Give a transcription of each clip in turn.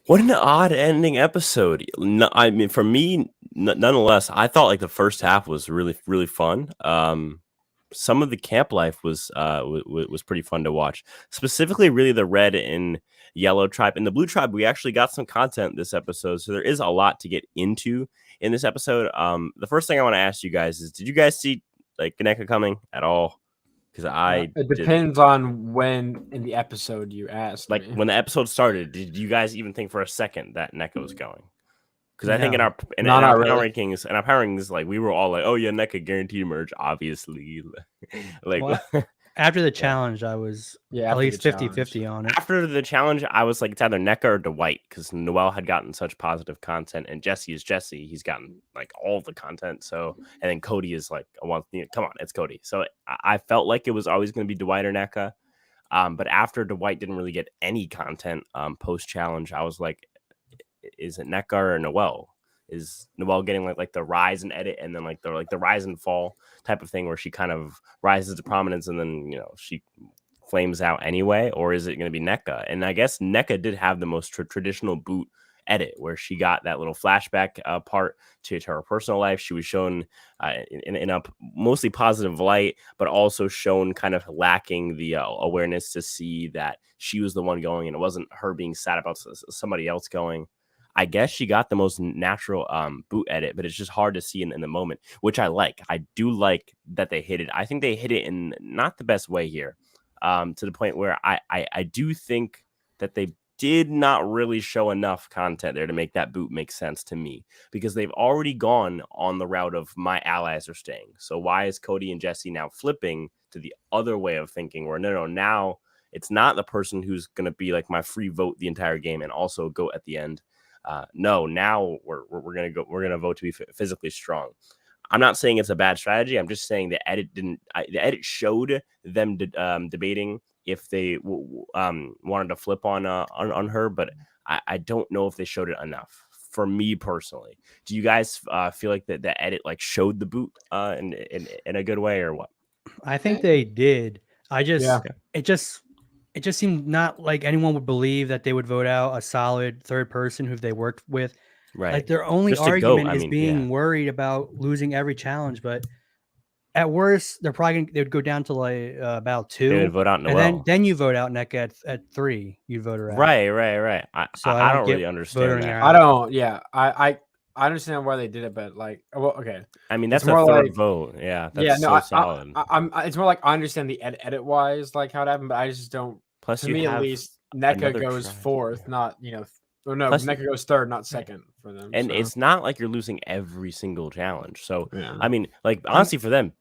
What an odd ending episode. No, I mean, for me, nonetheless, I thought like the first half was really, really fun. Some of the camp life was pretty fun to watch. Specifically, really the red and yellow tribe and the blue tribe. We actually got some content this episode, so there is a lot to get into in this episode. The first thing I want to ask you guys is, did you guys see like Ganeka coming at all? Because I It didn't. depends on when in the episode you asked Like me. when the episode started, did you guys even think for a second that NECA was going? Because I think in No. our in, No, in our not power really. rankings, like we were all like, "Oh yeah, NECA guaranteed merge, obviously." Like Well, after the challenge, I was Yeah, at after least the challenge. 50-50 on it. after the challenge, I was like, it's either NECA or Dwight because Noel had gotten such positive content, and Jesse is Jesse. He's gotten like all the content. So, and then Cody is like, come on, it's Cody. So I felt like it was always going to be Dwight or NECA. But after Dwight didn't really get any content post challenge, I was like, is it NECA or Noel? Is Noel getting like the rise and edit and then like the rise and fall type of thing where she kind of rises to prominence and then she flames out anyway, or is it going to be NECA? And I guess NECA did have the most traditional boot edit where she got that little flashback part to her personal life. She was shown in a mostly positive light, but also shown kind of lacking the awareness to see that she was the one going and it wasn't her being sad about somebody else going. I guess she got the most natural boot edit, but it's just hard to see in the moment, which I like. I do like that they hit it. I think they hit it in not the best way here, to the point where I do think that they did not really show enough content there to make that boot make sense to me, because they've already gone on the route of my allies are staying. So why is Cody and Jesse now flipping to the other way of thinking where no, now it's not the person who's going to be like my free vote the entire game and also go at the end. No, now we're gonna vote to be physically strong. I'm not saying it's a bad strategy. I'm just saying the edit the edit showed them debating if they wanted to flip on her, but I don't know if they showed it enough. For me personally, do you guys feel like that the edit like showed the boot in a good way or what? I think they did. Yeah. It just seemed not like anyone would believe that they would vote out a solid third person who they worked with. Right. Like their only Just to argument go, I is mean, being yeah. worried about losing every challenge, but at worst, they would go down to like about 2. They would vote out and Noel. then you vote out NECA at 3. You'd vote her out. Right. So I don't get really understand voting that. her I out. don't. Yeah, I understand why they did it, but like, well, okay. I mean, that's It's a more third like- vote. Yeah, that's Yeah, no, so solid. it's more like I understand the edit wise, like how it happened, but I just don't. Plus, To you me, at have least, NECA another goes tribe. fourth, not or no, Plus- NECA goes third, not second for them. And so. it's not like you're losing every single challenge. So Yeah. I mean, like honestly, for them,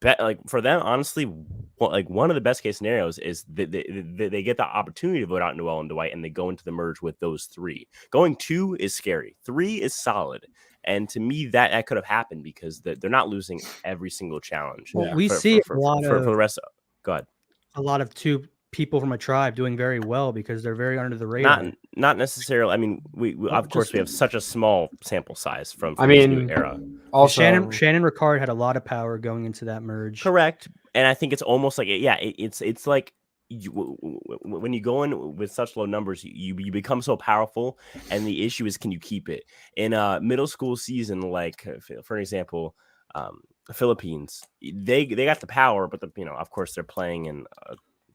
honestly, like one of the best case scenarios is that they get the opportunity to vote out Noel and Dwight, and they go into the merge with those 3. Going 2 is scary. 3 is solid. And to me, that could have happened because they're not losing every single challenge. Well, we for, see for, a lot for, of for the rest. Go ahead. a lot of 2 people from a tribe doing very well because they're very under the radar. Not necessarily. I mean, we of course we have such a small sample size from I this mean, new era. Also, Shannon Ricard had a lot of power going into that merge. Correct, and I think it's almost like it's like when you go in with such low numbers, you become so powerful, and the issue is can you keep it in a middle school season? Like for an example, the Philippines, they got the power, but of course they're playing in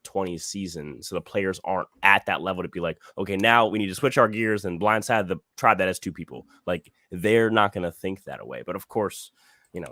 20s season, so the players aren't at that level to be like, okay, now we need to switch our gears and blindside the tribe that has 2 people. Like they're not going to think that way, but of course, in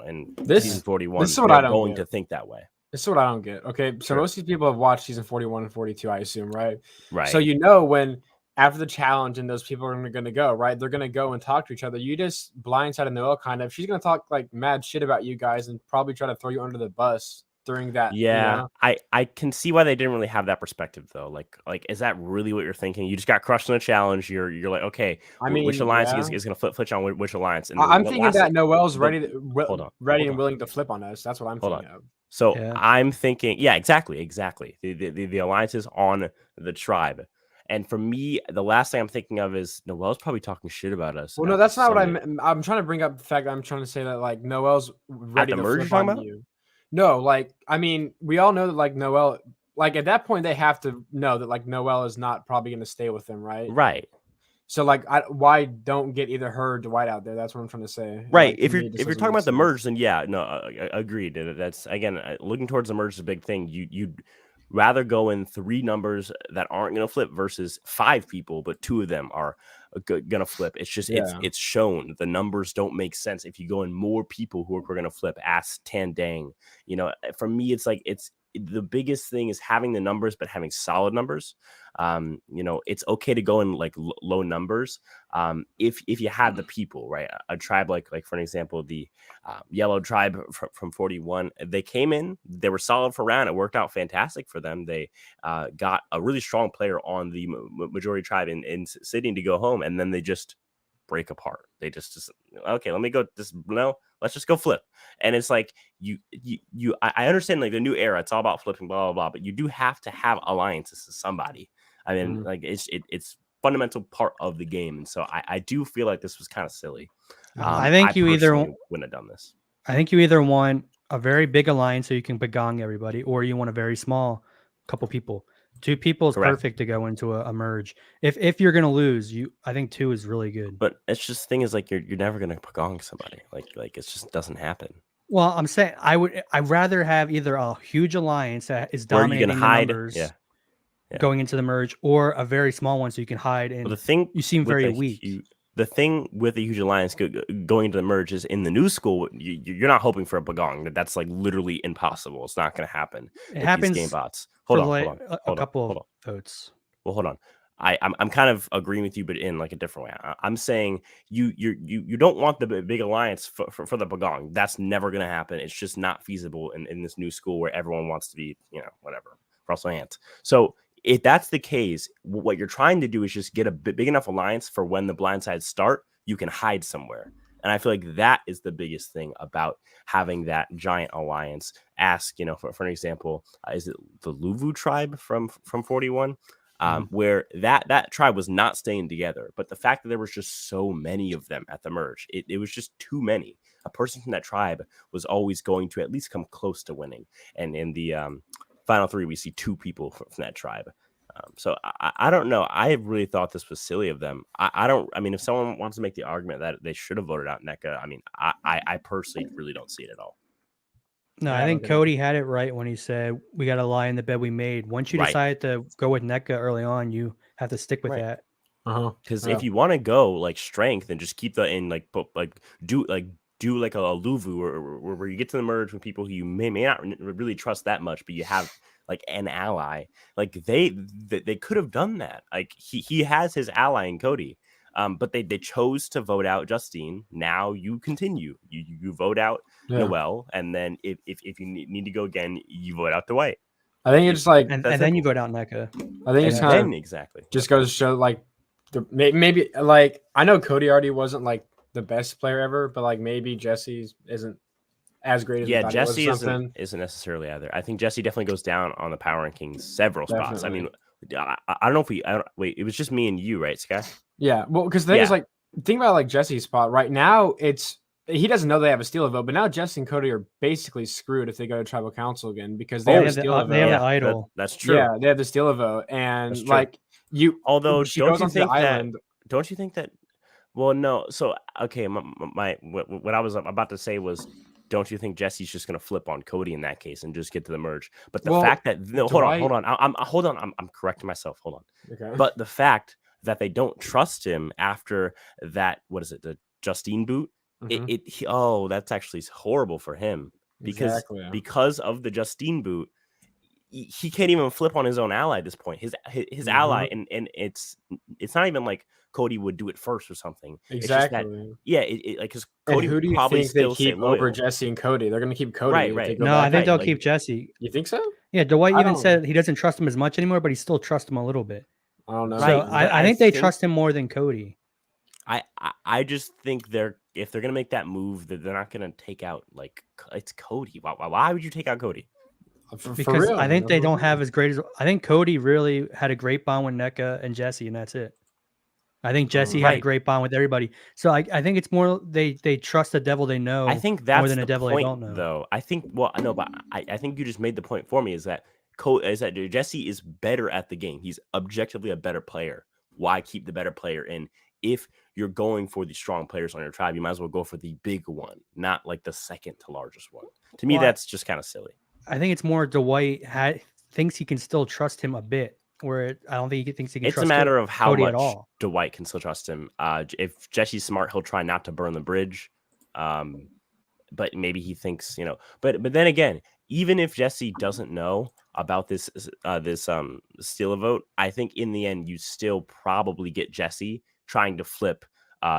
season 41, this is what I they're don't going get. to think that way. This is what I don't get. Okay, so Sure. most of these people have watched season 41 and 42, I assume, right? Right. So when after the challenge and those people are going to go, right? They're going to go and talk to each other. You just blindsided Noelle kind of. She's going to talk like mad shit about you guys and probably try to throw you under the bus during that. Yeah, I can see why they didn't really have that perspective though. Like is that really what you're thinking? You just got crushed in a challenge. You're like, okay, I mean, which alliance is going to flip on which alliance? And I'm thinking that Noelle's ready hold on. and willing to flip on us. That's what I'm thinking of. So I'm thinking, yeah, exactly. The alliance is on the tribe. And for me, the last thing I'm thinking of is Noelle's probably talking shit about us. Well, no, that's not what I'm trying to bring up. The fact that I'm trying to say that like Noelle's ready to flip on you. No, like I mean, we all know that like Noelle, like at that point they have to know that like Noelle is not probably going to stay with them, right? Right. So like, why don't get either her or Dwight out there? That's what I'm trying to say. Right. Like, If to you're me, it just if you're doesn't talking make about the sense. merge, then yeah, no, agreed. That's again looking towards the merge is a big thing. You'd rather go in 3 numbers that aren't going to flip versus 5 people, but 2 of them are going to flip. It's just Yeah. it's shown the numbers don't make sense if you go in more people who are going to flip. Ask Tandang. You know, for me, it's like it's the biggest thing is having the numbers, but having solid numbers. You know, it's okay to go in like low numbers if you have the people, right? A tribe like for an example, the yellow tribe from 41, they came in, they were solid for round. It worked out fantastic for them. They got a really strong player on the majority tribe in Sydney to go home, and then they just break apart. They just okay, let me go. Let's just go flip. And it's like I understand like the new era. It's all about flipping, blah blah blah. But you do have to have alliances to somebody. I mean, like it's fundamental part of the game, and so I do feel like this was kind of silly. I think you personally wouldn't have done this. I think you either want a very big alliance so you can begong everybody, or you want a very small couple people. 2 people is Correct. perfect to go into a merge. If you're gonna lose, I think 2 is really good. But it's just the thing is like you're never gonna begong somebody. Like it just doesn't happen. Well, I'm saying I'd rather have either a huge alliance that is Where you can dominating the hide, numbers yeah. going into the merge, or a very small one so you can hide. And Well, the thing you seem very weak. The thing with the huge alliance going into the merge is in the new school, you're not hoping for a begong. That's like literally impossible. It's not going to happen. It happens game bots. Hold on. A couple of votes. Well, hold on. I'm kind of agreeing with you, but in like a different way. I'm saying you don't want the big alliance for the begong. That's never going to happen. It's just not feasible in this new school where everyone wants to be, whatever, Russell Ant. So if that's the case, what you're trying to do is just get a big enough alliance for when the blindsides start, you can hide somewhere. And I feel like that is the biggest thing about having that giant alliance. Ask, for an example, is it the Luvu tribe from 41? Where that tribe was not staying together, but the fact that there was just so many of them at the merge, it was just too many. A person from that tribe was always going to at least come close to winning. And in the final 3, we see 2 people from that tribe. So I don't know. I really thought this was silly of them. I mean, if someone wants to make the argument that they should have voted out NECA, I mean, I personally really don't see it at all. No, I think Cody had it right when he said we got to lie in the bed we made. Once you decide to go with NECA early on, you have to stick with that. Because if you want to go like strength and just keep that in do like a Luvu or where you get to the merge with people who you may not really trust that much, but you have like an ally, like they could have done that. Like he has his ally in Cody. But they chose to vote out Justine. Now you continue. You vote out Noel, and then if you need to go again, you vote out Dwight. I think it's like, and then you vote out NECA. I think it's kind of exactly just goes to show like maybe like I know Cody already wasn't like the best player ever, but like maybe Jesse isn't as great as Jesse isn't necessarily either. I think Jesse definitely goes down on the power rankings several spots. I mean, I don't know if wait, it was just me and you, right, Sky? Yeah, well, because the thing is, like, think about like Jesse's spot right now. He doesn't know they have a steal vote, but now Jesse and Cody are basically screwed if they go to tribal council again because they have a steal vote. They have an idol. That's true. Yeah, they have the steal vote, and like although she goes onto the island. Don't you think that? Well, no. So okay, what I was about to say was, don't you think Jesse's just going to flip on Cody in that case and just get to the merge? But the fact that hold on, I'm correcting myself. Hold on. Okay. But the fact that they don't trust him after that, what is it, the Justine boot? That's actually horrible for him because of the Justine boot. He can't even flip on his own ally at this point. His ally, and it's not even like Cody would do it first or something. Exactly. It's just that, because Cody who do you probably think still they keep over Jesse and Cody? They're going to keep Cody. Right. No, I think they'll keep Jesse. You think so? Yeah, Dwight even said he doesn't trust him as much anymore, but he still trusts him a little bit. I don't know. So I think they trust him more than Cody. I just think if they're gonna make that move, they're not gonna take out it's Cody. Why would you take out Cody? Because I think they don't have as great as I think Cody really had a great bond with NECA and Jesse, and that's it. I think Jesse had a great bond with everybody. So I think it's more they trust the devil they know. I think that's more than a devil they don't know. Though I think but I think you just made the point for me is that Jesse is better at the game. He's objectively a better player. why keep the better player in? If you're going for the strong players on your tribe, you might as well go for the big one, not like the second to largest one. To me, that's just kind of silly. I think it's more Dwight thinks he can still trust him a bit, where I don't think he thinks he can It's trust a matter of how Cody much at all. Dwight can still trust him. If Jesse's smart, he'll try not to burn the bridge. But maybe he thinks, but then again, even if Jesse doesn't know about this steal a vote, I think in the end, you still probably get Jesse trying to flip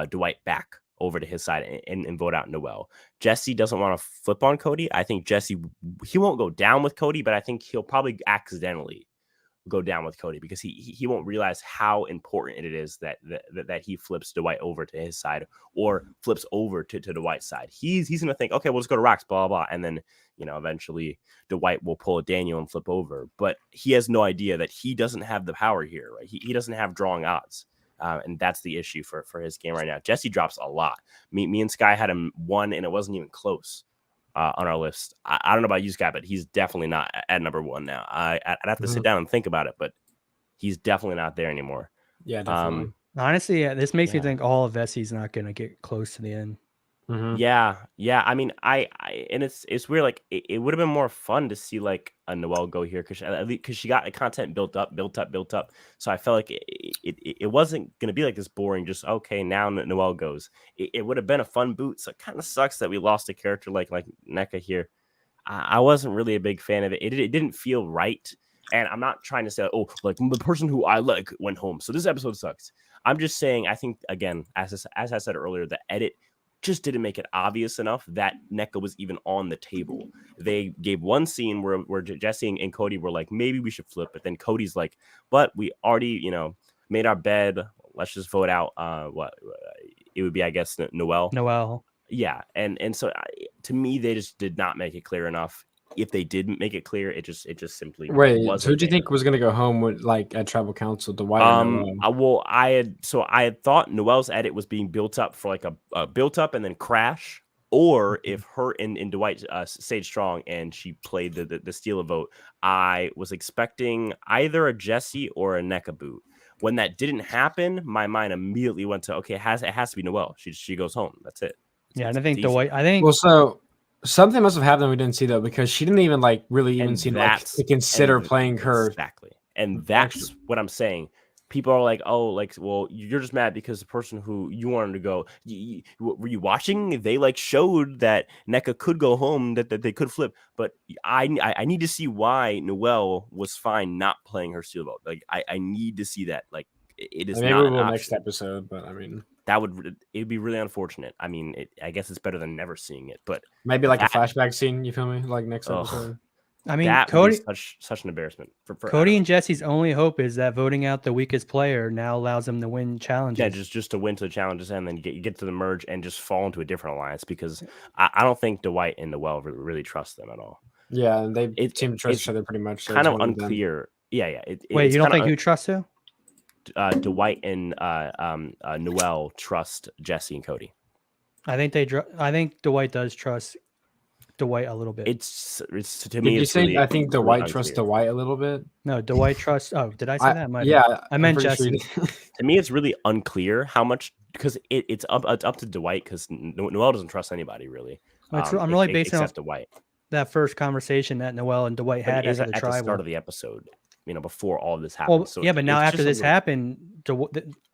Dwight back over to his side and vote out Noel. Jesse doesn't want to flip on Cody. I think Jesse, he won't go down with Cody, but I think he'll probably accidentally go down with Cody because he won't realize how important it is that he flips Dwight over to his side or flips over to Dwight's side. He's gonna think, okay, we'll just go to rocks, blah blah, and then eventually Dwight will pull a Daniel and flip over. But he has no idea that he doesn't have the power here, right? He doesn't have drawing odds. And that's the issue for his game right now. Jesse drops a lot. Me and Sky had him 1, and it wasn't even close. On our list. I don't know about you, Scott, but he's definitely not at number 1 now. I'd have to sit down and think about it, but he's definitely not there anymore. Yeah, definitely. Honestly, this makes me think all of Vesi's not going to get close to the end. Mm-hmm. Yeah. I mean, I and it's weird. Like it would have been more fun to see like a Noel go here because she got the content built up. So I felt like it wasn't gonna be like this boring. Just okay, now Noel goes. It would have been a fun boot. So it kind of sucks that we lost a character like NECA here. I wasn't really a big fan of it. It didn't feel right. And I'm not trying to say, oh, like the person who I like went home, so this episode sucks. I'm just saying, I think again, as I said earlier, the edit just didn't make it obvious enough that NECA was even on the table. They gave one scene where Jesse and Cody were like, maybe we should flip. But then Cody's like, but we already, made our bed. Let's just vote out what it would be, I guess, Noel. Yeah. And so to me, they just did not make it clear enough. If they didn't make it clear, it just simply wasn't. So who do you think was going to go home with at tribal council? Dwight or Noel? Well, I had thought Noel's edit was being built up for like a built up and then crash, or if her and Dwight stayed strong and she played the steal a vote, I was expecting either a Jesse or a NECA boot. When that didn't happen, my mind immediately went to it has to be Noel. She goes home. That's it. Yeah, and I think Dwight. So something must have happened we didn't see though, because she didn't even really even seem to consider playing her. Exactly. And that's what I'm saying. People are like, oh, like, well, you're just mad because the person who you wanted to go, were you watching? They showed that NECA could go home, that they could flip. But I need to see why Noel was fine not playing her steal vote. Like, I need to see that. Like, it is maybe not we will next episode, but I mean, it'd be really unfortunate. I mean, I guess it's better than never seeing it, but maybe like a flashback scene. You feel me? Like next episode. I mean, Cody, such an embarrassment for Cody and Jesse's only hope is that voting out the weakest player now allows them to win challenges. Yeah, just to win to the challenges, and then you get to the merge and just fall into a different alliance, because I don't think Dwight and Noel really trust them at all. Yeah, and they seem to trust each other pretty much. So kind of unclear. Yeah. Wait, you don't think who trusts who? Dwight and Noel trust Jesse and Cody. I think Dwight does trust Dwight a little bit. It's to me. Did you say really, I think Dwight trusts Dwight a little bit? No, Dwight trusts. Oh, did I say that? Yeah, I meant Jesse. To me, it's really unclear how much, because it's up to Dwight, because Noel doesn't trust anybody really. I'm really basing off Dwight. That first conversation that Noel and Dwight had at the start of the episode. Before all this happened. Well, so yeah, but now after this happened,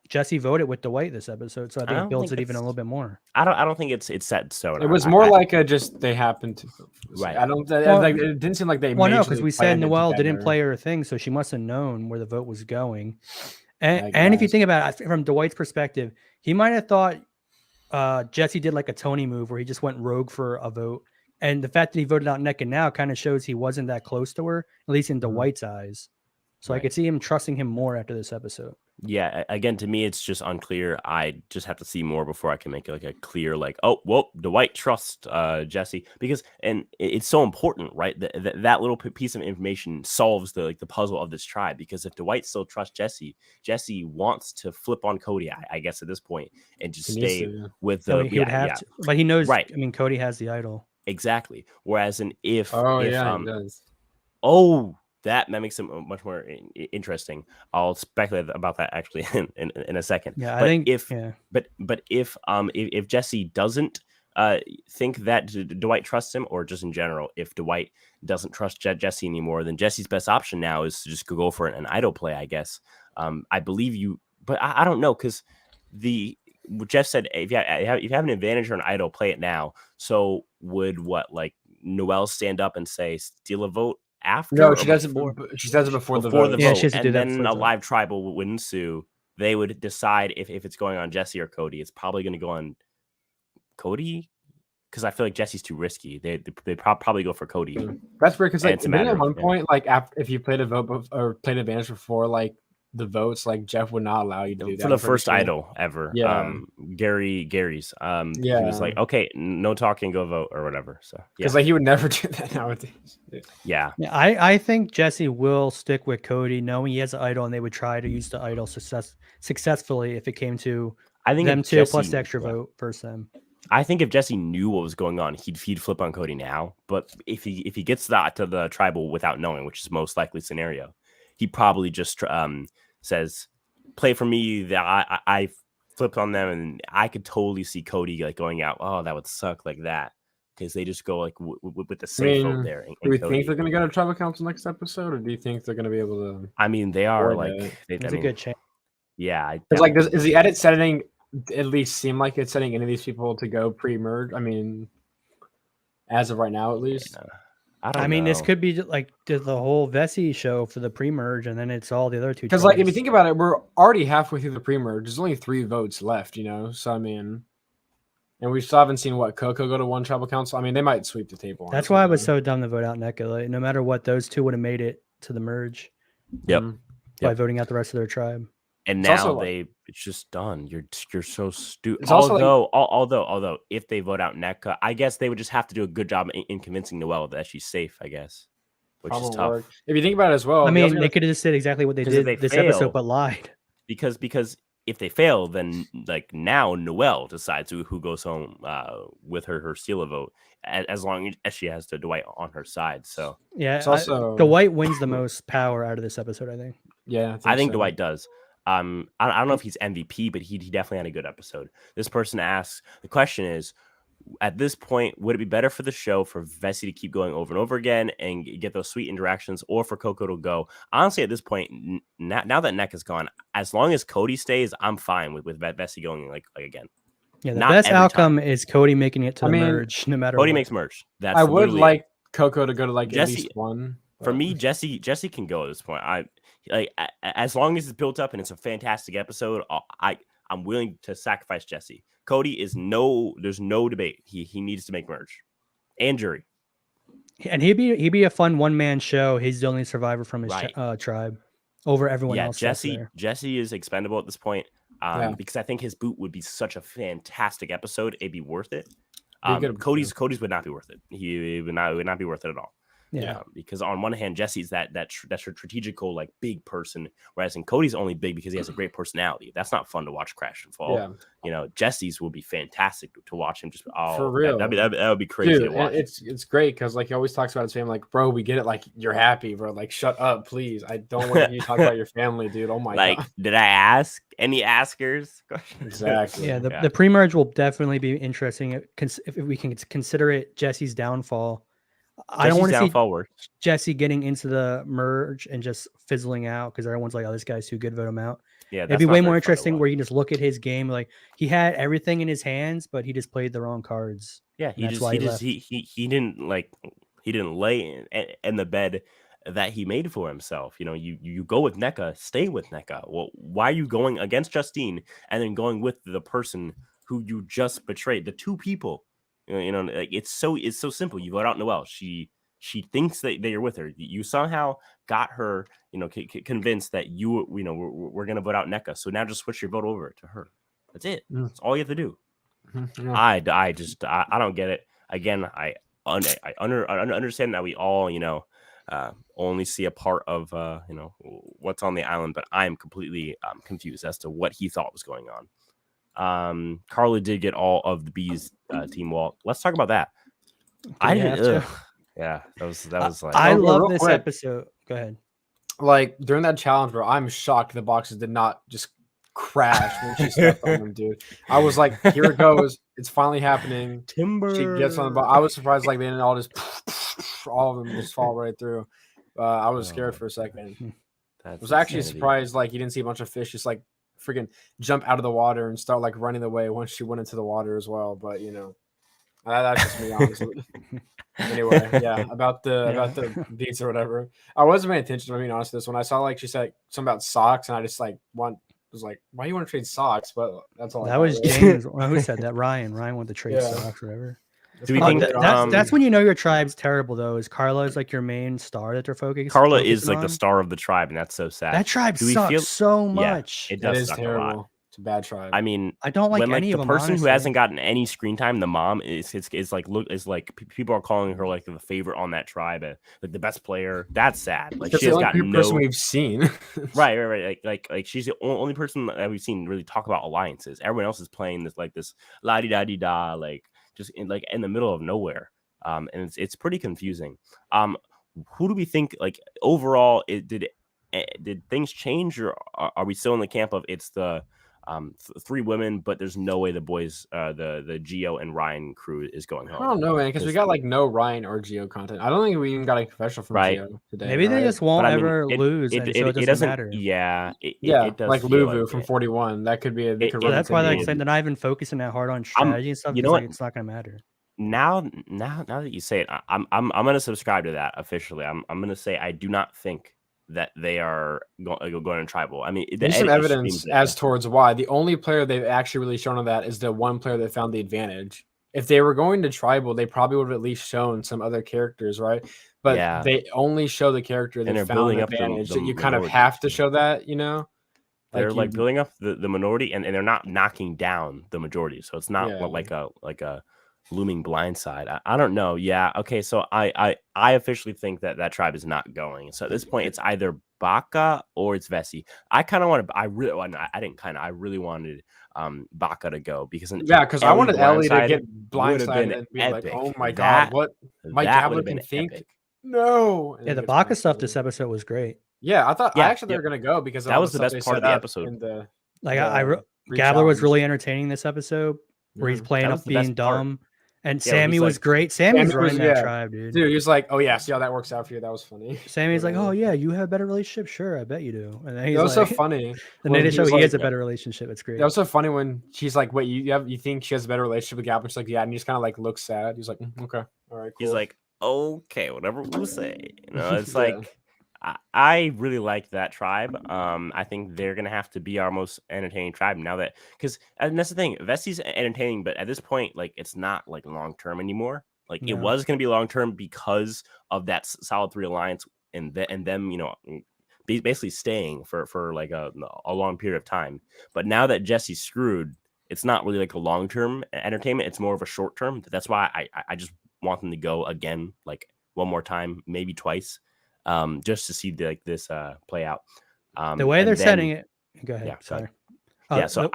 Jesse voted with Dwight this episode, so I think it builds it even a little bit more. I don't think it's set in stone. It was more like just they happened to. Right. I don't. It didn't seem like they. Well, no, because we said Noel didn't play her thing, so she must have known where the vote was going. And if you think about it from Dwight's perspective, he might have thought Jesse did like a Tony move where he just went rogue for a vote, and the fact that he voted out NECA now kind of shows he wasn't that close to her, at least in Dwight's eyes. So I could see him trusting him more after this episode. Yeah, again, to me, it's just unclear. I just have to see more before I can make a clear, oh, well, Dwight trusts Jesse, because, and it's so important, right? That little piece of information solves the puzzle of this tribe, because if Dwight still trusts Jesse wants to flip on Cody, I guess at this point, and just stay with the. He would have to, but he knows, right? I mean, Cody has the idol. Exactly. Whereas if he does. Oh, that makes it much more interesting. I'll speculate about that actually in a second. Yeah, I but think. if Jesse doesn't think that Dwight trusts him, or just in general, if Dwight doesn't trust Jesse anymore, then Jesse's best option now is to just go for an idol play, I guess. I believe you, but I don't know, because Jeff said if you have an advantage or an idol, play it now. So would Noelle stand up and say steal a vote after? No, she does it. She does it before the vote. Yeah, she has to do and that then a live tribal would ensue. They would decide if it's going on Jesse or Cody. It's probably going to go on Cody, because I feel like Jesse's too risky. They probably go for Cody. That's weird, because at one point, if you played a vote or played advantage before, the votes, Jeff would not allow you to do that for the first idol ever. Yeah. Gary's. He was like, okay, no talking, go vote or whatever. So because he would never do that nowadays. Yeah. I think Jesse will stick with Cody, knowing he has an idol, and they would try to use the idol successfully if it came to them two plus the extra vote versus them. I think if Jesse knew what was going on, he'd flip on Cody now. But if he gets that to the tribal without knowing, which is most likely scenario, he probably just says, "Play for me." That I flipped on them, and I could totally see Cody going out. Oh, that would suck like that, because they just go with the safe vote there. Do we think they're going to go to tribal council next episode, or do you think they're going to be able to? I mean, they are It's a good chance. Yeah, it's is the edit setting at least seem like it's setting any of these people to go pre-merge? I mean, as of right now, at least. I mean, this could be the whole Vesi show for the pre-merge, and then it's all the other two. Because if you think about it, we're already halfway through the pre-merge. There's only 3 votes left, So I mean, and we still haven't seen Coco go to one tribal council. I mean, they might sweep the table. That's why I was so dumb to vote out NECA. No matter what, those two would have made it to the merge. Yep. By voting out the rest of their tribe. And now it's just done. You're so stupid. Although if they vote out NECA, I guess they would just have to do a good job in convincing Noelle that she's safe, I guess. Which is tough. If you think about it as well. I mean, they could have just said exactly what they did this episode, but lied. Because if they fail, then now Noelle decides who goes home with her steal a vote, as long as she has to Dwight on her side. So yeah, Dwight wins the most power out of this episode, I think. Yeah, I think Dwight does. I don't know if he's MVP, but he definitely had a good episode. This person asks, the question is, at this point, would it be better for the show for Vesi to keep going over and over again and get those sweet interactions, or for Coco to go? Honestly, at this point, now that Neck is gone, as long as Cody stays, I'm fine with Vesi going again. Yeah, the best outcome is Cody making it to the merge, no matter Cody what. makes merge. I would like Coco to go to Jesse, at least one. For me, Jesse can go at this point. As long as it's built up and it's a fantastic episode, I'm willing to sacrifice Jesse. Cody there's no debate. He needs to make merge and jury. And he'd be a fun one-man show. He's the only survivor from his tribe over everyone else. Jesse is expendable at this point because I think his boot would be such a fantastic episode. It'd be worth it. Cody's would not be worth it. He would not be worth it at all. Yeah, because on one hand, Jesse's that strategical big person, whereas in Cody's only big because he has a great personality. That's not fun to watch crash and fall. Yeah. Jesse's will be fantastic to watch him. Just for real, that would be crazy to watch. It's great because he always talks about his family. Bro, we get it. You're happy, bro. Shut up, please. I don't want you to talk about your family, dude. Oh my god. Did I ask any askers? Exactly. Yeah, the pre-merge will definitely be interesting if we can consider it Jesse's downfall. I don't want to see Jesse getting into the merge and just fizzling out because everyone's like, "Oh, this guy's too good, vote him out." Yeah, it'd be way more interesting where you just look at his game. He had everything in his hands, but he just played the wrong cards. Yeah, he didn't lay in the bed that he made for himself. You go with NECA, stay with NECA. Well, why are you going against Justine and then going with the person who you just betrayed? The two people. It's so simple. You vote out Noelle. She thinks that you're with her. You somehow got her, convinced that we're gonna vote out NECA. So now just switch your vote over to her. That's it. That's all you have to do. Yeah. I don't get it. Again, I understand that we all only see a part of what's on the island, but I'm completely confused as to what he thought was going on. Carly did get all of the B's team wall. Let's talk about that. I love this episode. Go ahead. Like during that challenge, bro, I'm shocked the boxes did not just crash when she stepped on them, dude. I was like, here it goes. It's finally happening. Timber. She gets on the box. I was surprised like they didn't all just all of them just fall right through. I was scared for a second. I was actually surprised like you didn't see a bunch of fish just like freaking jump out of the water and start like running away once she went into the water as well. But you know, that's just me honestly. Anyway, yeah, about the beats or whatever. I wasn't paying attention to being honest with this when I saw like she said something about socks and I just like was like, why do you want to trade socks? But that's all. That was James. Who said that? Ryan wanted to trade socks or whatever. Do we think that's when you know your tribe's terrible though? Is Carla is like your main star that they're focusing? Carla is like the star of the tribe, and that's so sad. That tribe sucks so much. Yeah, it does suck terrible. a lot. It's a bad tribe. I mean, I don't like any of them. The person honestly. who hasn't gotten any screen time, the mom is like people are calling her like the favorite on that tribe, like the best player. That's sad. Like she has gotten no person we've seen. right. Like she's the only person that we've seen really talk about alliances. Everyone else is playing this la di da di da like just in the middle of nowhere. And it's pretty confusing. Who do we think like overall did things change, or are we still in the camp of it's the 3 women, but there's no way the boys, the Gio and Ryan crew is going home? I don't know, man, because we got like no Ryan or Gio content. I don't think we even got a confessional from Gio today. Maybe they just won't ever lose, so it doesn't matter. Yeah, it does like Luvu from 41. That could be. That's why they're saying they're not even focusing that hard on strategy and stuff. You know what? It's not going to matter. Now that you say it, I'm gonna subscribe to that officially. I'm gonna say I do not think that they are going to tribal. I mean, there's some evidence as towards why. The only player they've actually really shown on that is the one player that found the advantage. If they were going to tribal, they probably would have at least shown some other characters, right? But they only show the character that found the advantage. That you kind of have to show that, you know. They're like building up the minority, and they're not knocking down the majority. So it's not like a looming blindside. I don't know. Yeah. Okay. So I officially think that tribe is not going. So at this point, it's either Baka or it's Vesi. I kind of wanted. I really wanted Baka to go because I wanted Ellie to get blindsided and be epic. Like, oh my god, what Mike Gabler can think. Epic. No. Yeah, the Baka stuff this episode was great. Yeah, I thought actually they were gonna go because that was the best part of the episode. Gabler was really entertaining this episode where he's playing up being dumb. And Sammy was great. Sammy was running that tribe, dude. Dude, he was like, "Oh yeah, see how that works out for you? That was funny." Sammy's like, "Oh yeah, you have a better relationship? Sure, I bet you do." And then he's so funny. And they show he has a better relationship. It's great. That was so funny when she's like, "Wait, you think she has a better relationship with Gabler?" She's like, "Yeah," and he just kind of like looks sad. He's like, "Okay, all right." Cool. He's like, "Okay, whatever we'll say." You know, it's like. I really like that tribe. I think they're gonna have to be our most entertaining tribe now and that's the thing. Vesi's entertaining, but at this point, like it's not like long term anymore. Like it was gonna be long term because of that solid 3 alliance and them, you know, basically staying for like a long period of time. But now that Jesse's screwed, it's not really like a long term entertainment. It's more of a short term. That's why I just want them to go again, like one more time, maybe twice. Just to see this play out. The way they're setting it. Go ahead. Yeah, sorry. So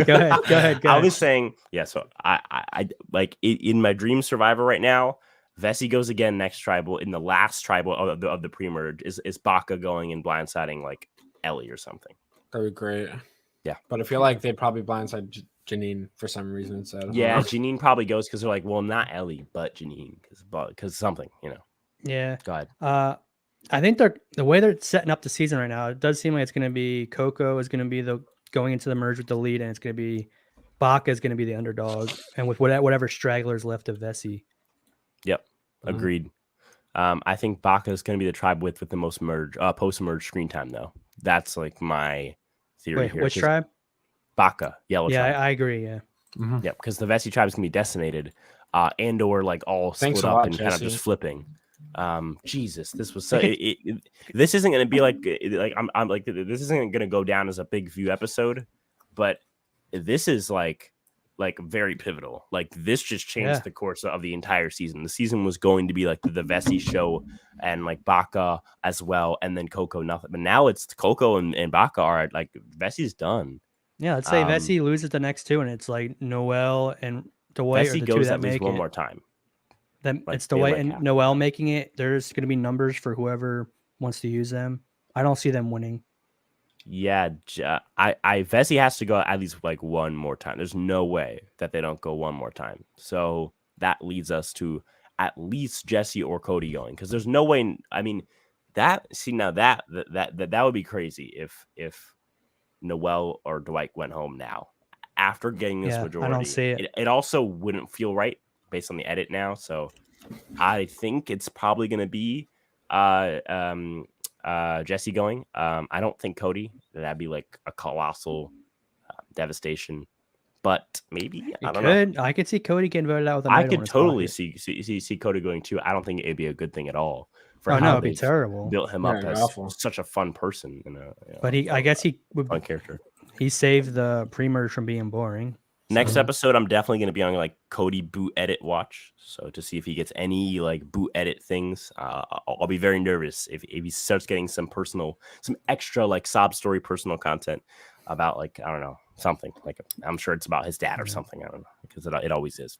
go ahead. I was saying, so I like in my dream survivor right now, Vesi goes again next tribal. In the last tribal of the pre-merge is Baka going and blindsiding like Ellie or something. That'd be great. Yeah. But I feel like they'd probably blindside Janine for some reason. So Janine probably goes because they're like, well, not Ellie, but Janine because something, you know. Yeah. Go ahead. I think the way they're setting up the season right now, it does seem like it's going to be Coco is going to be going into the merge with the lead, and it's going to be Baka is going to be the underdog, and with whatever stragglers left of Vesi. Yep, agreed. I think Baka is going to be the tribe with the most post-merge screen time, though. That's like my theory here. Which tribe? Baka, yellow tribe. Yeah, I agree. Yeah. Mm-hmm. Yeah, because the Vesi tribe is going to be decimated, and or like all split up and kind of just flipping. Jesus, this was so. This isn't going to be like I'm like this isn't going to go down as a big view episode, but this is like very pivotal. Like this just changed the course of the entire season. The season was going to be like the Vesi show and like Baka as well, and then Coco nothing. But now it's Coco and Baka are like Vesi's done. Yeah, let's say Vesi loses the next 2, and it's like Noel and Dwight Vesi are the goes 2 that at least make one it. more time. It's the way, and Noel making it. There's going to be numbers for whoever wants to use them. I don't see them winning. Yeah, Vesi has to go at least like one more time. There's no way that they don't go one more time. So that leads us to at least Jesse or Cody going, because there's no way. I mean, that would be crazy if Noel or Dwight went home now after getting this majority. I don't see it. It also wouldn't feel right based on the edit now. So I think it's probably going to be Jesse going. I don't think Cody. That'd be like a colossal devastation. But maybe I don't know. I could see Cody getting voted out with a I could totally see Cody going too. I don't think it'd be a good thing at all. It'd be terrible. Built him up as such a fun person. But I guess he would fun character. He saved the pre-merge from being boring. Next episode, I'm definitely going to be on like Cody boot edit watch. So to see if he gets any like boot edit things, I'll be very nervous if he starts getting some extra like sob story personal content about like, I don't know, something like I'm sure it's about his dad or something. I don't know, because it always is.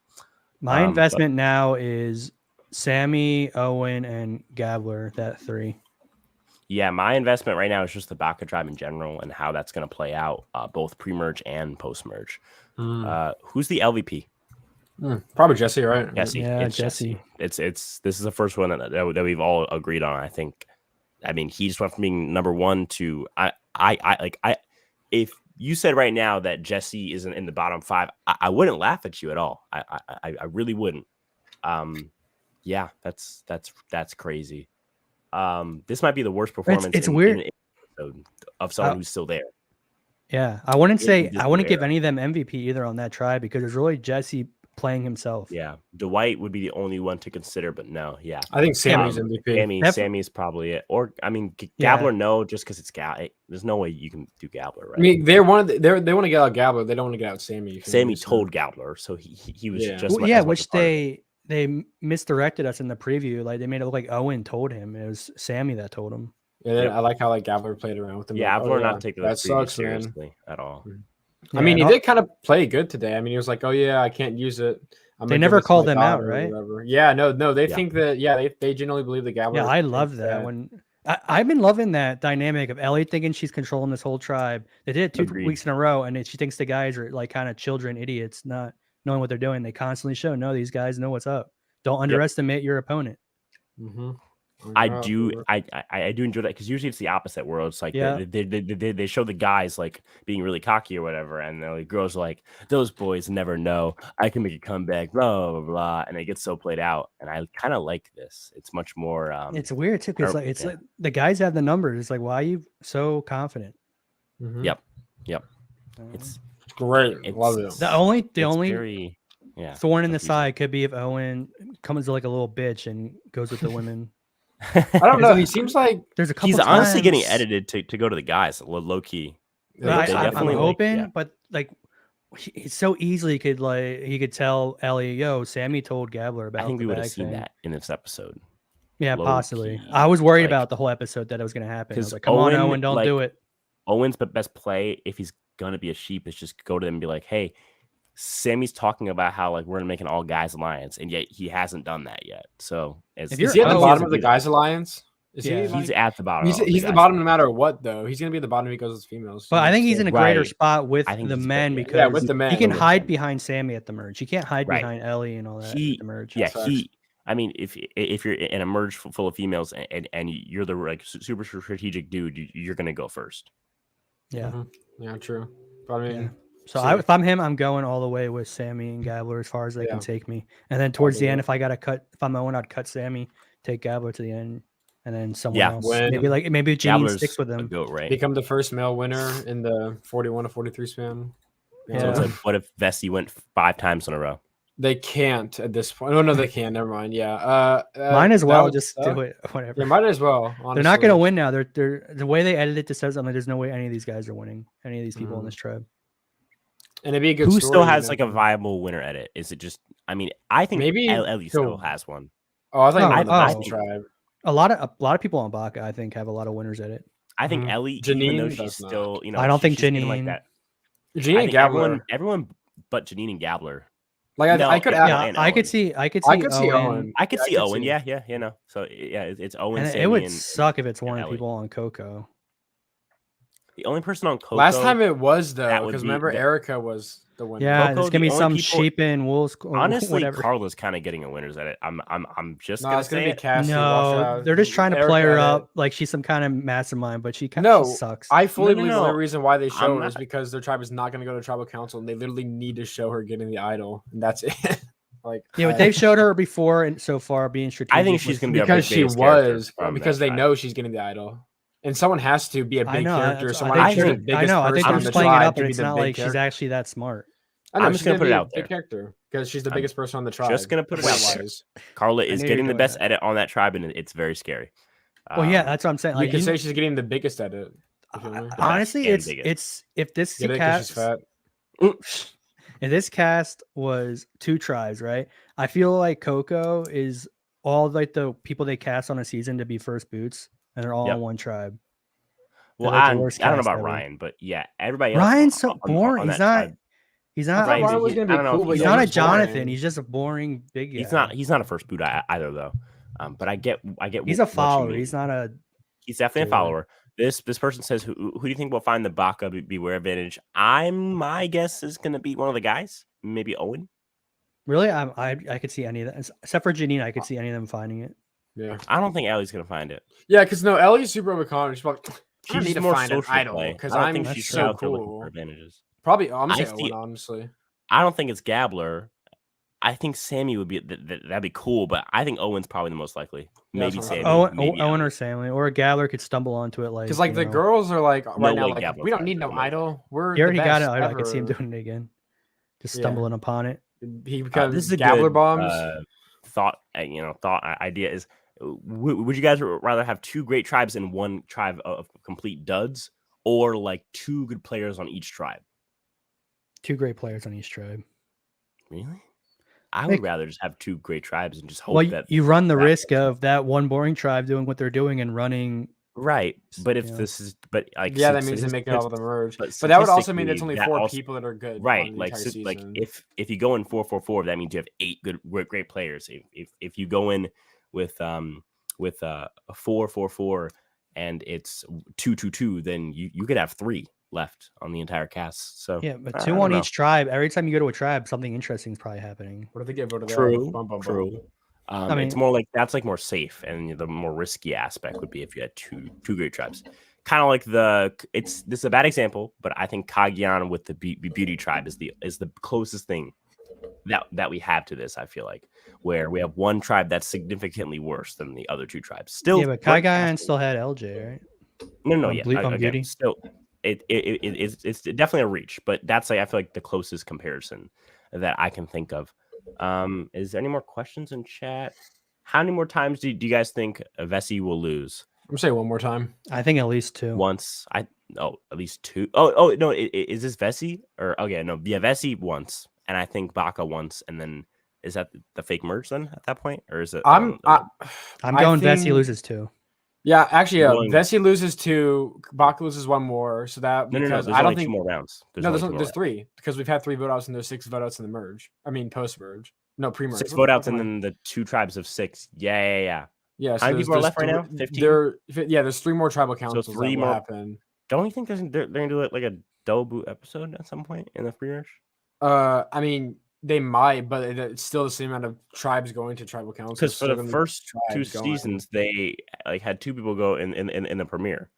My investment now is Sammy, Owen, and Gabler, that 3. Yeah, my investment right now is just the Baka tribe in general and how that's going to play out, both pre-merge and post-merge. Who's the LVP? Probably Jesse, right? Jesse. Yeah, it's Jesse. This is the first one that we've all agreed on. I think. I mean, he just went from being number 1 to if you said right now that Jesse isn't in the bottom 5, I wouldn't laugh at you at all. I really wouldn't. Yeah, that's crazy. This might be the worst performance. It's weird of someone who's still there. Yeah, I wouldn't give any of them MVP either on that tribe, because it's really Jesse playing himself. Yeah, Dwight would be the only one to consider, but no, yeah, I think Sammy's MVP. Sammy's probably it, or I mean, Gabler, no, just because it's There's no way you can do Gabler, right? I mean, they want to get out Gabler. They don't want to get out Sammy. Sammy told Gabler, so he was just which they misdirected us in the preview. Like they made it look like Owen told him. It was Sammy that told him. Yeah, I like how like Gabler played around with him. Yeah, Gabler not taking that seriously at all. I mean, he did kind of play good today. I mean, he was like, "Oh yeah, I can't use it." They never called them out, right? Yeah, no. They think that. Yeah, they genuinely believe that Gabler. Yeah, I love that. When I've been loving that dynamic of Ellie thinking she's controlling this whole tribe. They did it 2 weeks in a row, and she thinks the guys are like kind of children, idiots, not knowing what they're doing. They constantly show, no, these guys know what's up. Don't underestimate your opponent. Mm-hmm. I do enjoy that, because usually it's the opposite world. It's like they show the guys like being really cocky or whatever, and the girls are like, those boys never know I can make a comeback, blah blah blah, and it gets so played out. And I kind of like this. It's much more. It's weird too, because like the guys have the numbers. It's like, why are you so confident? Mm-hmm. Yep. It's great. Love it. The only thorn in the side could be if Owen comes like a little bitch and goes with the women. I don't know. He seems like there's a couple. He's honestly getting edited to go to the guys, low key. I'm hoping, but like he so easily could he could tell Ellie, "Yo, Sammy told Gabler about." I think we would have seen that in this episode. Yeah, possibly. I was worried about the whole episode that it was going to happen. I was like, "Come on, Owen, don't do it." Owen's best play, if he's gonna be a sheep, is just go to them and be like, "Hey, Sammy's talking about how like we're gonna make an all guys alliance, and yet he hasn't done that yet." So is he at the bottom of the guys alliance? He's at the bottom. He's the bottom no matter what, though. He's gonna be at the bottom if he goes with females. But I think he's in a greater spot with the men, because with the men, he can hide behind Sammy at the merge. He can't hide behind Ellie and all that at the merge. Yeah, I mean, if you're in a merge full of females and you're the like super strategic dude, you're gonna go first. Yeah. Mm-hmm. Yeah, true. But I mean. So if I'm him, I'm going all the way with Sammy and Gabler as far as they can take me. And then towards the end, if I'm Owen, I'd cut Sammy, take Gabler to the end, and then someone else. Maybe Janine sticks with him. Become the first male winner in the 41 to 43 span. Yeah. So it's like, what if Vesi went 5 times in a row? They can't at this point. Oh no, they can. Never mind. Yeah. Might as well just do it. Whatever. Yeah, might as well. Honestly. They're not going to win now. They're the way they edited it to says something. There's no way any of these guys are winning. Any of these people in this tribe. And it'd be a good. Who still has like a viable winner edit? Is it just? I mean, I think maybe Ellie still has one. Oh, I think tribe. A lot of people on Baka, I think, have a lot of winners edit. I think Ellie, Janine, even though she's still, I don't think Janine like that. Janine and Gabler, everyone but Janine and Gabler Like I could see I could see Owen. I could see Owen. Yeah, you know. So yeah, it's Owen. And Sammy, it would and suck if it's one of the Ellie. people on Coco. The only person on Coco. Last time it was though, because remember Erica was the winner. Yeah, Coco, there's gonna be some sheep and wolves. Honestly, whatever. Carla's kind of getting a winners at it. I'm just gonna say be Cassie. No, they're just trying to play her up like she's some kind of mastermind, but she she sucks. I fully believe the only reason why they show her is because their tribe is not going to go to tribal council, and they literally need to show her getting the idol, and that's it. Like, yeah, but they've showed her before, and so far being strategic. I think she's going to be because she was because they know she's getting the idol. And someone has to be a big character. Someone I think they're just playing it up, but it's not like she's actually that smart. I'm just gonna put it out there. Big character because she's the biggest person on the tribe. Just gonna put it out there. Carla is getting the best edit on that tribe, and it's very scary. Well, yeah, that's what I'm saying. Like, you can say she's getting the biggest edit. Honestly, it's if this cast, if this cast was 2 tribes, right? I feel like Coco is all like the people they cast on a season to be first boots. And they're all on one tribe. Well, I don't know about Ryan, but yeah, everybody else. Ryan's so boring. He's not. He's not a Jonathan. He's just a boring big guy. He's not a first boot either though. But I get. He's a follower. He's not a. He's definitely a follower. This person says, who do you think will find the Baka beware advantage? My guess is going to be one of the guys, maybe Owen. Really, I could see any of that except for Janine. I could see any of them finding it. Yeah, I don't think Ellie's gonna find it. Yeah, because Ellie's super overconfident. She's like, I need to more find an idol because I'm so cool. Advantages. Probably, I'm saying Owen, honestly. I don't think it's Gabler. I think Sammy would be that'd be cool, but I think Owen's probably the most likely. Maybe Sammy. Owen or Sammy or a Gabler could stumble onto it because the girls are like right now like we don't need no idol. He already got it. I could see him doing it again, just stumbling upon it. He becomes this is a Gabler good, bombs. Thought idea is. Would you guys rather have 2 great tribes and 1 tribe of complete duds, or like 2 good players on each tribe? 2 great players on each tribe. Really? I would rather just have 2 great tribes and just hope that you run the risk of that one boring tribe doing what they're doing and running. Right, but if this is, but like, that means they make it all of the merge. But that would also mean it's only 4 people that are good. Right, like if you go in 4-4-4, that means you have 8 great players. If you go in with a 4-4-4 and it's 2-2-2, then you could have 3 left on the entire cast. So yeah, but 2 on each tribe. Every time you go to a tribe, something interesting is probably happening. What if they get voted out? True. I mean, it's more like that's like more safe, and the more risky aspect would be if you had two great tribes. Kind of like this is a bad example, but I think Kagian with the beauty tribe is the closest thing that we have to this. I feel like where we have one tribe that's significantly worse than the other 2 tribes. Still, yeah, but Kagian still had LJ, right? No, beauty. Still, it's definitely a reach, but that's like I feel like the closest comparison that I can think of. Is there any more questions in chat? How many more times do you guys think Vesi will lose? I'm gonna say 1 more time. I think at least 2. Once. At least 2. Oh no, is this Vesi or Vesi once, and I think Baka once, and then is that the fake merge then at that point, or is it? I'm going Vesi loses 2. Yeah, actually, Vesi loses 2, Baka loses 1 more, so that because I don't think 2 more rounds. There's 3 because we've had 3 vote outs and there's 6 vote outs in the merge. I mean post merge, no pre merge. 6 vote outs and then the 2 tribes of 6. Yeah. Yeah. So how many people are left right now? 15. There's 3 more tribal councils. So 3 more happen. Don't you think they're gonna do it like a double boot episode at some point in the free merge? I mean. They might, but it's still the same amount of tribes going to tribal councils. Because for the first 2 seasons, they had 2 people go in the premiere.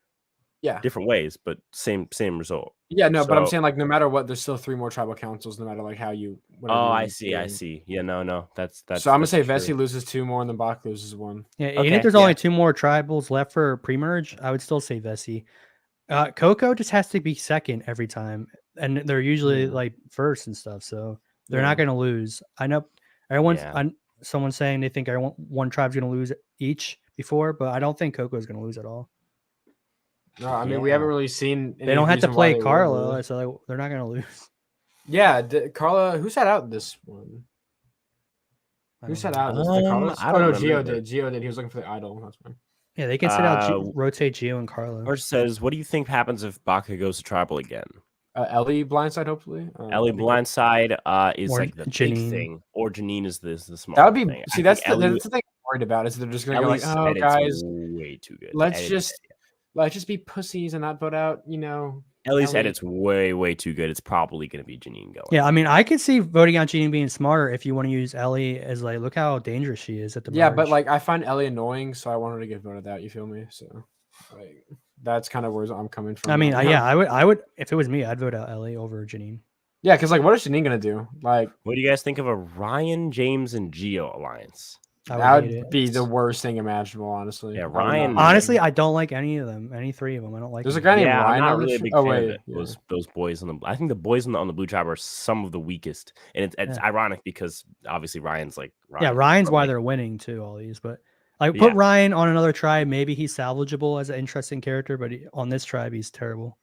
Yeah, different ways, but same result. Yeah, no, but I'm saying no matter what, there's still 3 more tribal councils, no matter how you. I see. Yeah, no, that's. So I'm gonna say Vesi loses 2 more, and then Baka loses 1. Yeah, even if there's only 2 more tribals left for pre-merge, I would still say Vesi. Coco just has to be second every time, and they're usually first and stuff. So. They're not going to lose. I know someone's saying they think one tribe's going to lose each before, but I don't think Coco is going to lose at all. No, I mean, we haven't really seen. They don't have to play Carla, so they're not going to lose. Yeah, Carla, who sat out this one? Who sat out? I don't know. Gio did. Gio did. He was looking for the idol. That's fine. Yeah, they can sit out, rotate Gio and Carla. Or says, what do you think happens if Baka goes to tribal again? Ellie blindside, hopefully. Ellie blindside is Or like the Janine. big thing, or Janine is the small. That would be thing. see. That's the thing I'm worried about is they're just gonna Ellie's go like, oh guys, way too good. let's just be pussies and not vote out. Ellie's edit's way too good. It's probably gonna be Janine going. Yeah, I mean, I could see voting out Janine being smarter if you want to use Ellie as like, look how dangerous she is at the. Yeah, but like I find Ellie annoying, so I want her to get voted out. You feel me? So like that's kind of where I'm coming from. I mean, yeah, I would if it was me, I'd vote out Ellie over Janine. Yeah, because like, what is Janine gonna do? Like, what do you guys think of a Ryan, James, and Gio alliance? That would be the worst thing imaginable, honestly. Yeah, Ryan. Honestly, I don't like any of them. Any three of them, I don't like. There's a guy named Ryan. I'm not really a big fan of it. Those boys on the. I think the boys on the blue tribe are some of the weakest, and it's ironic because obviously Ryan's like. Ryan's why they're winning too. All these, but like put Ryan on another tribe, maybe he's salvageable as an interesting character, but on this tribe, he's terrible.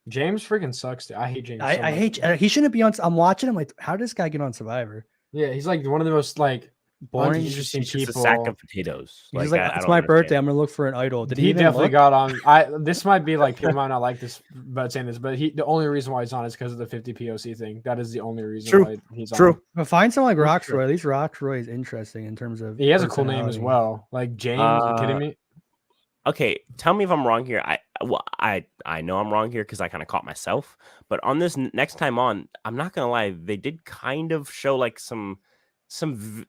James freaking sucks. I hate James. I hate. He shouldn't be on. I'm watching him like, how did this guy get on Survivor? Yeah, he's like one of the most like boring, interesting people. Just a sack of potatoes. He's like, it's my birthday. I'm gonna look for an idol. Did he definitely got on? This might be like people might not like this about saying this, but the only reason why he's on is because of the 50 POC thing. That is the only reason why he's on. True. But find someone like Roxroy. At least Roxroy is interesting in terms of. He has a cool name as well. Like James. Are you kidding me? Okay, tell me if I'm wrong here. I know I'm wrong here because I kind of caught myself. But on this next time on, I'm not gonna lie, they did kind of show like some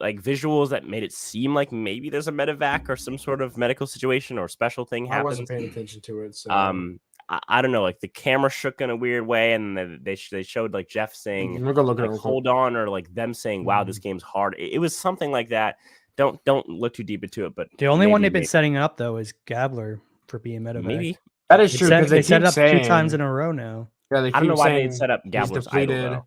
like visuals that made it seem like maybe there's a medevac or some sort of medical situation or special thing happening. I wasn't paying attention to it. So. I don't know, like the camera shook in a weird way, and they showed like Jeff saying, like, "Hold on," or like them saying, "Wow, this game's hard." It was something like that. Don't look too deep into it, but the only one they've been setting up though is Gabler for being medevac. Maybe that is true. They set it up 2 times in a row now. Yeah, I don't know why they set up Gabler's idol.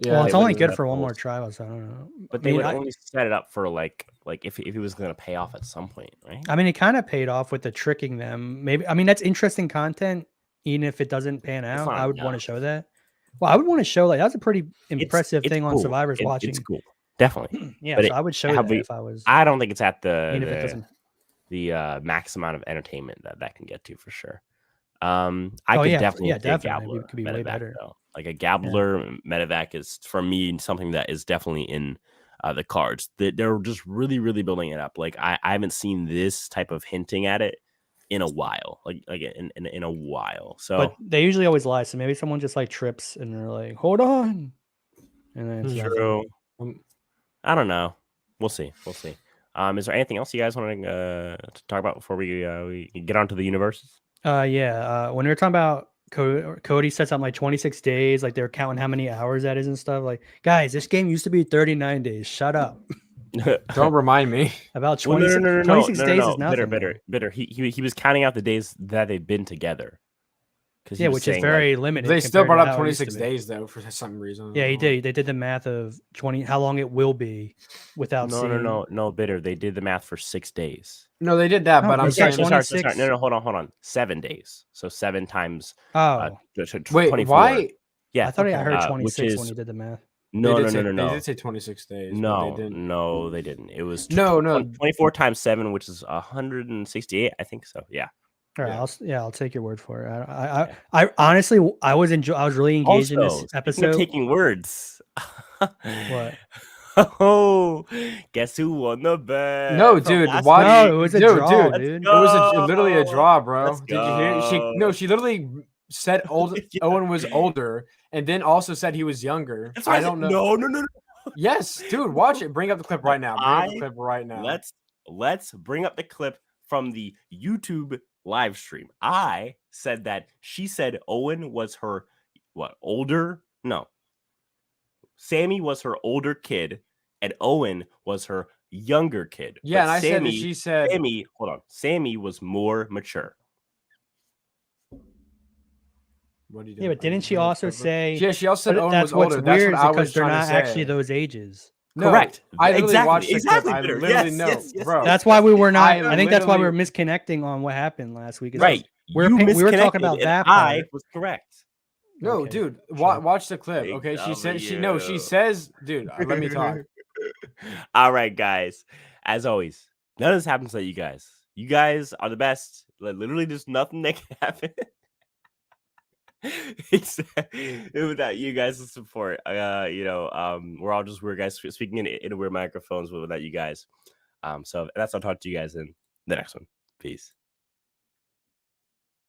Yeah, well, it's only good for one more trial, so I don't know. But they would only set it up for like if he was going to pay off at some point, right? I mean, it kind of paid off with the tricking them. Maybe I mean that's interesting content, even if it doesn't pan out. I would want to show that. Well, I would want to show that's a pretty impressive thing on Survivor's watching. It's cool. Definitely. Yeah, but so I would show that if I was. I don't think it's at the max amount of entertainment that can get to for sure. I could definitely Gabler could be way better. Though. Like a Gabler medevac is for me something that is definitely in the cards. They're just really building it up. Like I haven't seen this type of hinting at it in a while. Like in a while. So but they usually always lie. So maybe someone just like trips and they're like, hold on. And then it's true. I don't know. We'll see. Is there anything else you guys want to talk about before we get onto the universes? When we were talking about Cody said something like 26 days, like they're counting how many hours that is and stuff. Like, guys, this game used to be 39 days. Shut up. Don't remind me. About 26 days is nothing. Bitter. He was counting out the days that they've been together. Yeah, which is very limited. They still brought up 26 days though for some reason. Yeah, he did. They did the math of 20, how long it will be without. No, Bitter. They did the math for 6 days. No, they did that, but I'm sorry. No, hold on. 7 days. So 7 times. Wait, why? Yeah, I thought I heard 26 when he did the math. No. They did say 26 days. No, they didn't. It was 24 times 7, which is 168. I think so. Yeah. All right, I'll take your word for it. I honestly, I was really engaged in this episode. Taking words. What? Oh, guess who won the bet? No, dude. It was a draw, dude. It was literally a draw, bro. Did you hear? She literally said Owen was older, and then also said he was younger. I don't know. No. Yes, dude. Watch it. Bring up the clip right now. Let's bring up the clip from the YouTube live stream. I said that she said Owen was her older? No. Sammy was her older kid, and Owen was her younger kid. Yeah, and I said that she said Sammy was more mature. What are you doing? Yeah, but didn't she also say? Yeah, she also said Owen was older. That's weird, what I was because they're trying not to say. actually those ages. No, correct. I literally watched the clip. I Bitter. literally know, bro. That's why we were not. I think that's why we were misconnecting on what happened last week. Right. We were talking about that. I was correct. No, okay. Dude, watch the clip. Okay, she says, dude, let me talk. All right, guys. As always, none of this happens to you guys. You guys are the best. Literally, there's nothing that can happen. Without you guys' support, we're all just weird guys speaking in weird microphones without you guys. So that's I'll talk to you guys in the next one. Peace.